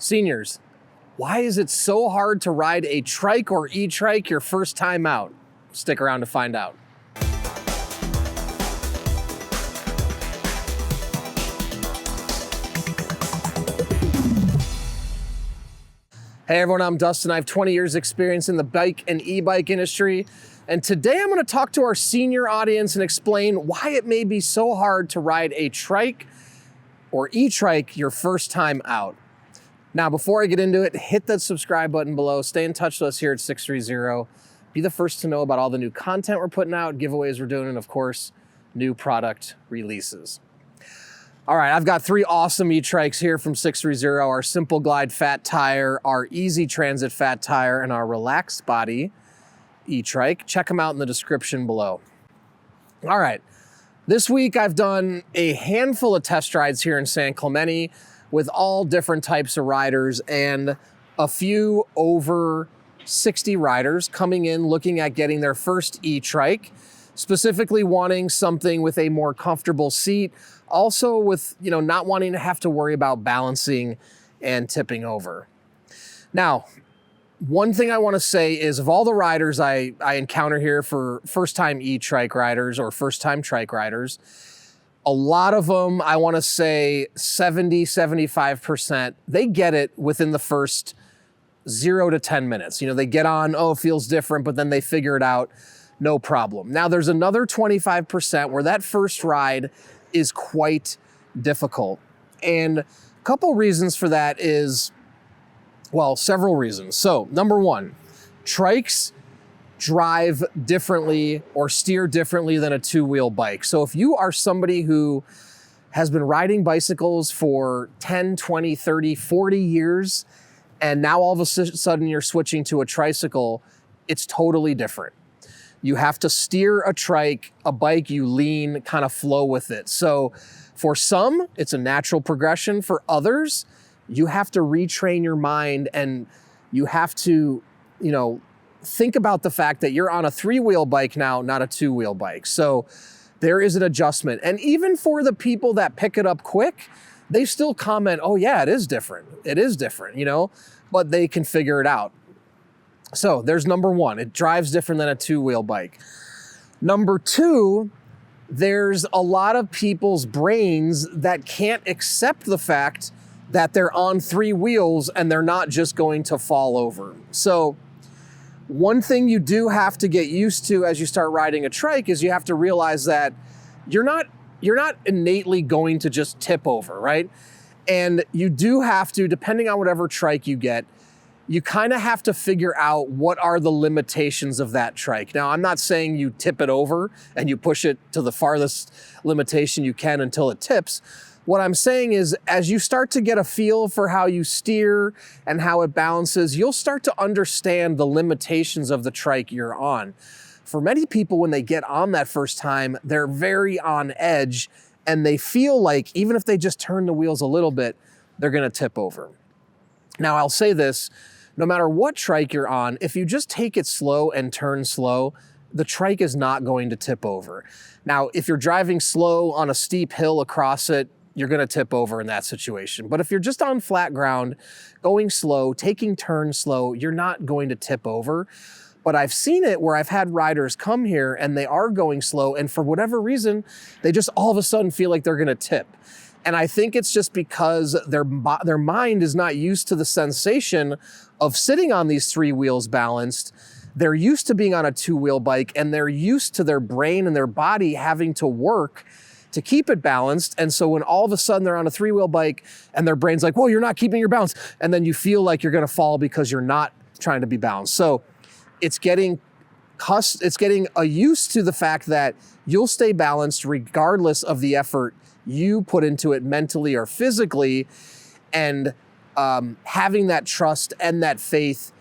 Seniors, why is it so hard to ride a trike or e-trike your first time out? Stick around to find out. Hey everyone, I'm Dustin. I have 20 years experience in the bike and e-bike industry. And today I'm going to talk to our senior audience and explain why it may be so hard to ride a trike or e-trike your first time out. Now, before I get into it, hit that subscribe button below. Stay in touch with us here at Sixthreezero. Be the first to know about all the new content we're putting out, giveaways we're doing, and of course, new product releases. All right, I've got three awesome E-Trikes here from Sixthreezero, our Simple Glide Fat Tire, our Easy Transit Fat Tire, and our Relaxed Body E-Trike. Check them out in the description below. All right, this week I've done a handful of test rides here in San Clemente with all different types of riders and a few over 60 riders coming in looking at getting their first E-Trike, specifically wanting something with a more comfortable seat, also with, not wanting to have to worry about balancing and tipping over. Now, one thing I want to say is of all the riders I encounter here for first-time E-Trike riders or first-time trike riders, a lot of them, I want to say 70, 75%, they get it within the first 0 to 10 minutes. They get on, oh, it feels different, but then they figure it out, no problem. Now, there's another 25% where that first ride is quite difficult. And a couple reasons for that is, well, several reasons. So, number one, trikes drive differently or steer differently than a two-wheel bike. So if you are somebody who has been riding bicycles for 10, 20, 30, 40 years, and now all of a sudden you're switching to a tricycle, it's totally different. You have to steer a trike, a bike, you lean, kind of flow with it. So for some, it's a natural progression. For others, you have to retrain your mind and you have to, think about the fact that you're on a three-wheel bike now, not a two-wheel bike. So there is an adjustment. And even for the people that pick it up quick, they still comment, oh yeah, it is different. It is different, but they can figure it out. So there's number one, it drives different than a two-wheel bike. Number two, there's a lot of people's brains that can't accept the fact that they're on three wheels and they're not just going to fall over. So one thing you do have to get used to as you start riding a trike is you have to realize that you're not innately going to just tip over, right? And you do have to, depending on whatever trike you get, you kind of have to figure out what are the limitations of that trike. Now, I'm not saying you tip it over and you push it to the farthest limitation you can until it tips. What I'm saying is, as you start to get a feel for how you steer and how it balances, you'll start to understand the limitations of the trike you're on. For many people, when they get on that first time, they're very on edge and they feel like even if they just turn the wheels a little bit, they're gonna tip over. Now, I'll say this, no matter what trike you're on, if you just take it slow and turn slow, the trike is not going to tip over. Now, if you're driving slow on a steep hill across it, you're gonna tip over in that situation. But if you're just on flat ground, going slow, taking turns slow, you're not going to tip over. But I've seen it where I've had riders come here and they are going slow and for whatever reason, they just all of a sudden feel like they're gonna tip. And I think it's just because their mind is not used to the sensation of sitting on these three wheels balanced. They're used to being on a two-wheel bike and they're used to their brain and their body having to work to keep it balanced. And so when all of a sudden they're on a three-wheel bike and their brain's like, whoa, you're not keeping your balance. And then you feel like you're gonna fall because you're not trying to be balanced. So it's getting used to the fact that you'll stay balanced regardless of the effort you put into it mentally or physically, and having that trust and that faith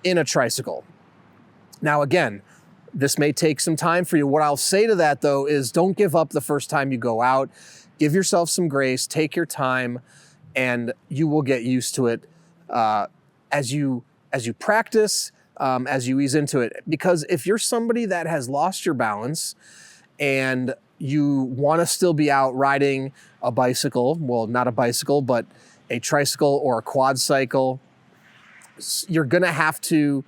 in a tricycle. Now, again, this may take some time for you. What I'll say to that though is don't give up the first time you go out. Give yourself some grace, take your time, and you will get used to it as you practice, as you ease into it. Because if you're somebody that has lost your balance and you want to still be out riding a bicycle, well, not a bicycle, but a tricycle or a quad cycle, you're gonna have to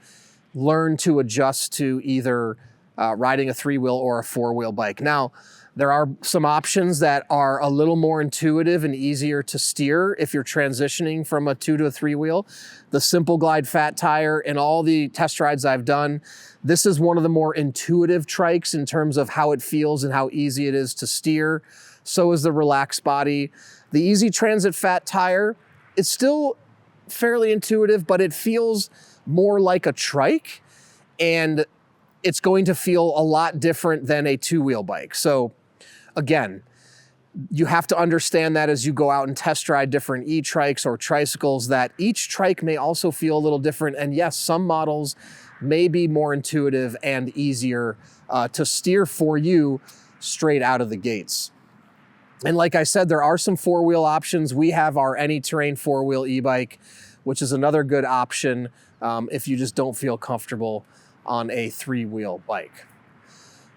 learn to adjust to either riding a 3-wheel or a 4-wheel bike. Now, there are some options that are a little more intuitive and easier to steer if you're transitioning from a 2 to a 3-wheel. The Simple Glide Fat Tire and all the test rides I've done, this is one of the more intuitive trikes in terms of how it feels and how easy it is to steer. So is the Relax Body. The Easy Transit Fat Tire, it's still fairly intuitive, but it feels more like a trike, and it's going to feel a lot different than a 2-wheel bike. So again, you have to understand that as you go out and test ride different E-Trikes or tricycles, that each trike may also feel a little different. And yes, some models may be more intuitive and easier to steer for you straight out of the gates. And like I said, there are some 4-wheel options. We have our Any Terrain 4-wheel e-bike, which is another good option if you just don't feel comfortable on a 3-wheel bike.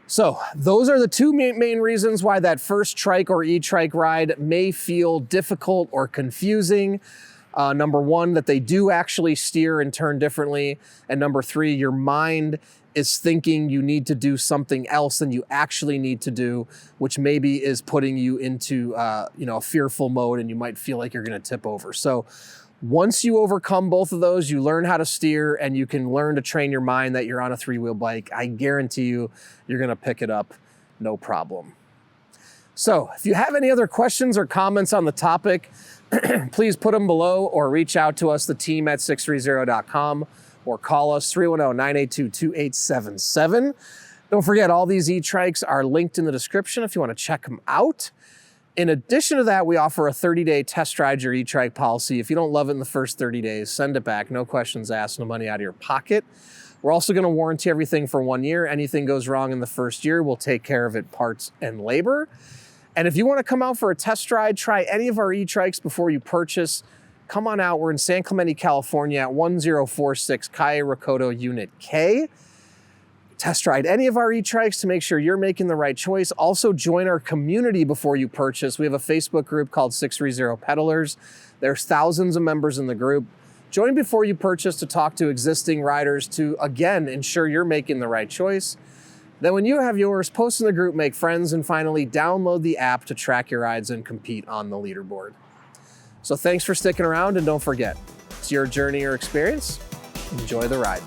So those are the two main reasons why that first trike or E-Trike ride may feel difficult or confusing. Number one, that they do actually steer and turn differently. And number three, your mind is thinking you need to do something else than you actually need to do, which maybe is putting you into a fearful mode, and you might feel like you're gonna tip over. So once you overcome both of those, you learn how to steer and you can learn to train your mind that you're on a 3-wheel bike. I guarantee you, you're gonna pick it up, no problem. So if you have any other questions or comments on the topic, please put them below or reach out to us, the team at sixthreezero.com, or call us 310-982-2877. Don't forget, all these E-Trikes are linked in the description if you wanna check them out. In addition to that, we offer a 30-day test ride your E-Trike policy. If you don't love it in the first 30 days, send it back. No questions asked, no money out of your pocket. We're also gonna warranty everything for 1 year. Anything goes wrong in the first year, we'll take care of it, parts and labor. And if you wanna come out for a test ride, try any of our E-Trikes before you purchase, come on out. We're in San Clemente, California at 1046 Calle Recodo Unit K. Test ride any of our E-Trikes to make sure you're making the right choice. Also join our community before you purchase. We have a Facebook group called Sixthreezero Peddlers. There's thousands of members in the group. Join before you purchase to talk to existing riders to, again, ensure you're making the right choice. Then when you have yours, post in the group, make friends, and finally download the app to track your rides and compete on the leaderboard. So thanks for sticking around, and don't forget, it's your journey or experience. Enjoy the ride.